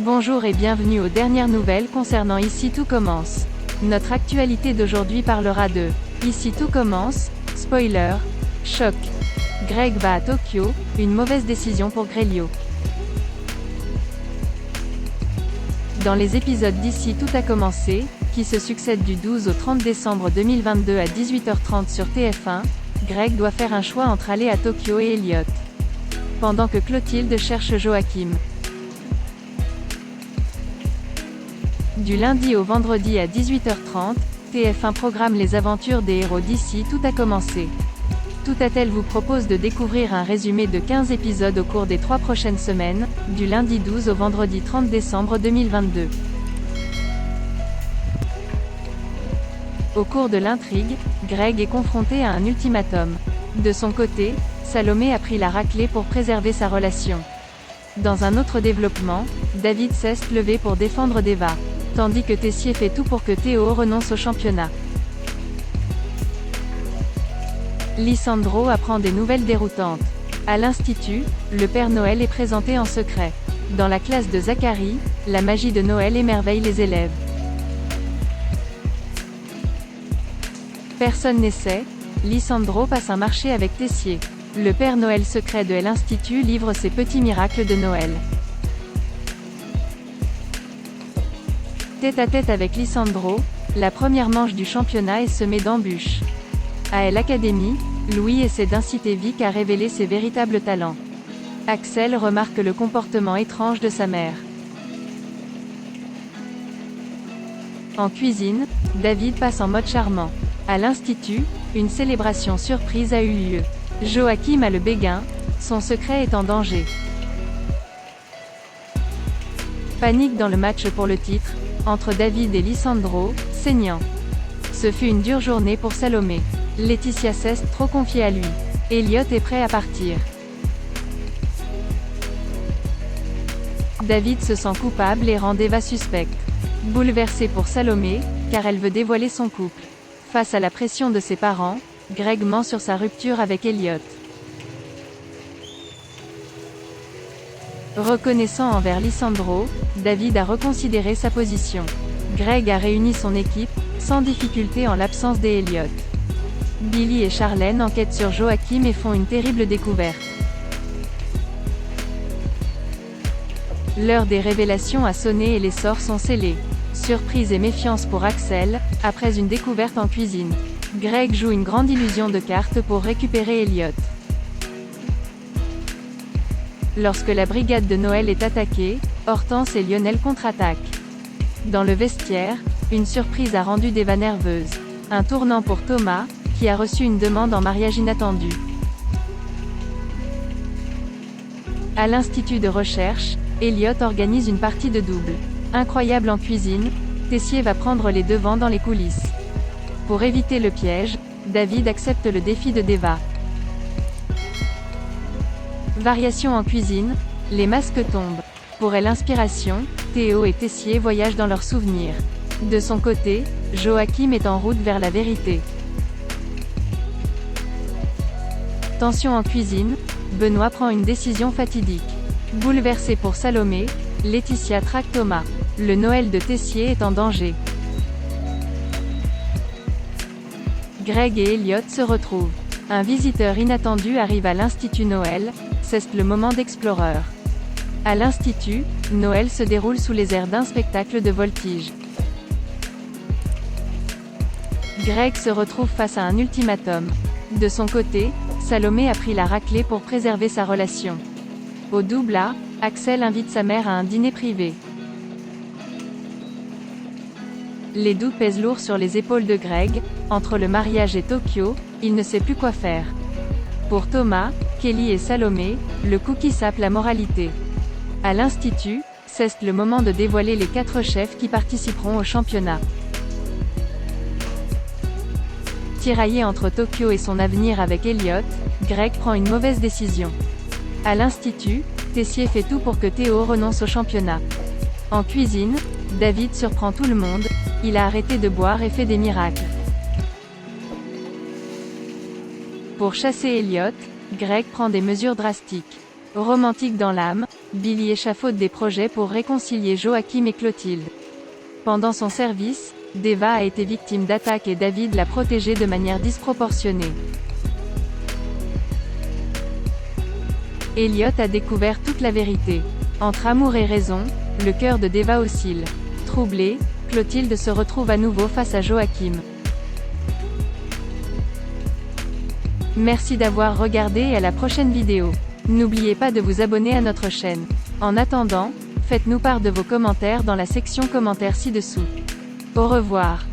Bonjour et bienvenue aux dernières nouvelles concernant Ici tout commence. Notre actualité d'aujourd'hui parlera de Ici tout commence, spoiler, choc. Greg va à Tokyo, une mauvaise décision pour Grelio. Dans les épisodes d'Ici tout a commencé, qui se succèdent du 12 au 30 décembre 2022 à 18h30 sur TF1, Greg doit faire un choix entre aller à Tokyo et Elliot. Pendant que Clotilde cherche Joachim. Du lundi au vendredi à 18h30, TF1 programme les aventures des héros d'Ici tout a commencé. Toutatel vous propose de découvrir un résumé de 15 épisodes au cours des 3 prochaines semaines, du lundi 12 au vendredi 30 décembre 2022. Au cours de l'intrigue, Greg est confronté à un ultimatum. De son côté, Salomé a pris la raclée pour préserver sa relation. Dans un autre développement, David s'est levé pour défendre Deva, tandis que Tessier fait tout pour que Théo renonce au championnat. Lisandro apprend des nouvelles déroutantes. À l'Institut, le Père Noël est présenté en secret. Dans la classe de Zacharie, la magie de Noël émerveille les élèves. Personne n'essaie, Lisandro passe un marché avec Tessier. Le Père Noël secret de l'Institut livre ses petits miracles de Noël. Tête à tête avec Lisandro, la première manche du championnat est semée d'embûches. À l'Académie, Louis essaie d'inciter Vic à révéler ses véritables talents. Axel remarque le comportement étrange de sa mère. En cuisine, David passe en mode charmant. À l'Institut, une célébration surprise a eu lieu. Joachim a le béguin, son secret est en danger. Panique dans le match pour le titre, entre David et Lisandro, saignant. Ce fut une dure journée pour Salomé. Laetitia s'est trop confiée à lui. Elliot est prêt à partir. David se sent coupable et rend Deva suspecte. Bouleversée pour Salomé, car elle veut dévoiler son couple. Face à la pression de ses parents, Greg ment sur sa rupture avec Elliot. Reconnaissant envers Lisandro, David a reconsidéré sa position. Greg a réuni son équipe, sans difficulté en l'absence des Elliot. Billy et Charlène enquêtent sur Joachim et font une terrible découverte. L'heure des révélations a sonné et les sorts sont scellés. Surprise et méfiance pour Axel, après une découverte en cuisine. Greg joue une grande illusion de cartes pour récupérer Elliot. Lorsque la brigade de Noël est attaquée, Hortense et Lionel contre-attaquent. Dans le vestiaire, une surprise a rendu Deva nerveuse. Un tournant pour Thomas, qui a reçu une demande en mariage inattendue. À l'Institut de recherche, Elliot organise une partie de double. Incroyable en cuisine, Tessier va prendre les devants dans les coulisses. Pour éviter le piège, David accepte le défi de Deva. Variation en cuisine, les masques tombent. Pour l'inspiration, Théo et Tessier voyagent dans leurs souvenirs. De son côté, Joachim est en route vers la vérité. Tension en cuisine, Benoît prend une décision fatidique. Bouleversée pour Salomé, Laetitia traque Thomas. Le Noël de Tessier est en danger. Greg et Elliot se retrouvent. Un visiteur inattendu arrive à l'Institut Noël, c'est le moment d'Explorer. À l'Institut, Noël se déroule sous les airs d'un spectacle de voltige. Greg se retrouve face à un ultimatum. De son côté, Salomé a pris la raclée pour préserver sa relation. Au double A, Axel invite sa mère à un dîner privé. Les doutes pèsent lourd sur les épaules de Greg. Entre le mariage et Tokyo, il ne sait plus quoi faire. Pour Thomas, Kelly et Salomé, le cookie sape la moralité. À l'Institut, c'est le moment de dévoiler les 4 chefs qui participeront au championnat. Tiraillé entre Tokyo et son avenir avec Elliot, Greg prend une mauvaise décision. À l'Institut, Tessier fait tout pour que Théo renonce au championnat. En cuisine, David surprend tout le monde, il a arrêté de boire et fait des miracles. Pour chasser Elliot, Greg prend des mesures drastiques. Romantique dans l'âme, Billy échafaude des projets pour réconcilier Joachim et Clotilde. Pendant son service, Deva a été victime d'attaques et David l'a protégée de manière disproportionnée. Elliot a découvert toute la vérité. Entre amour et raison, le cœur de Deva oscille. Troublée, Clotilde se retrouve à nouveau face à Joachim. Merci d'avoir regardé et à la prochaine vidéo. N'oubliez pas de vous abonner à notre chaîne. En attendant, faites-nous part de vos commentaires dans la section commentaires ci-dessous. Au revoir.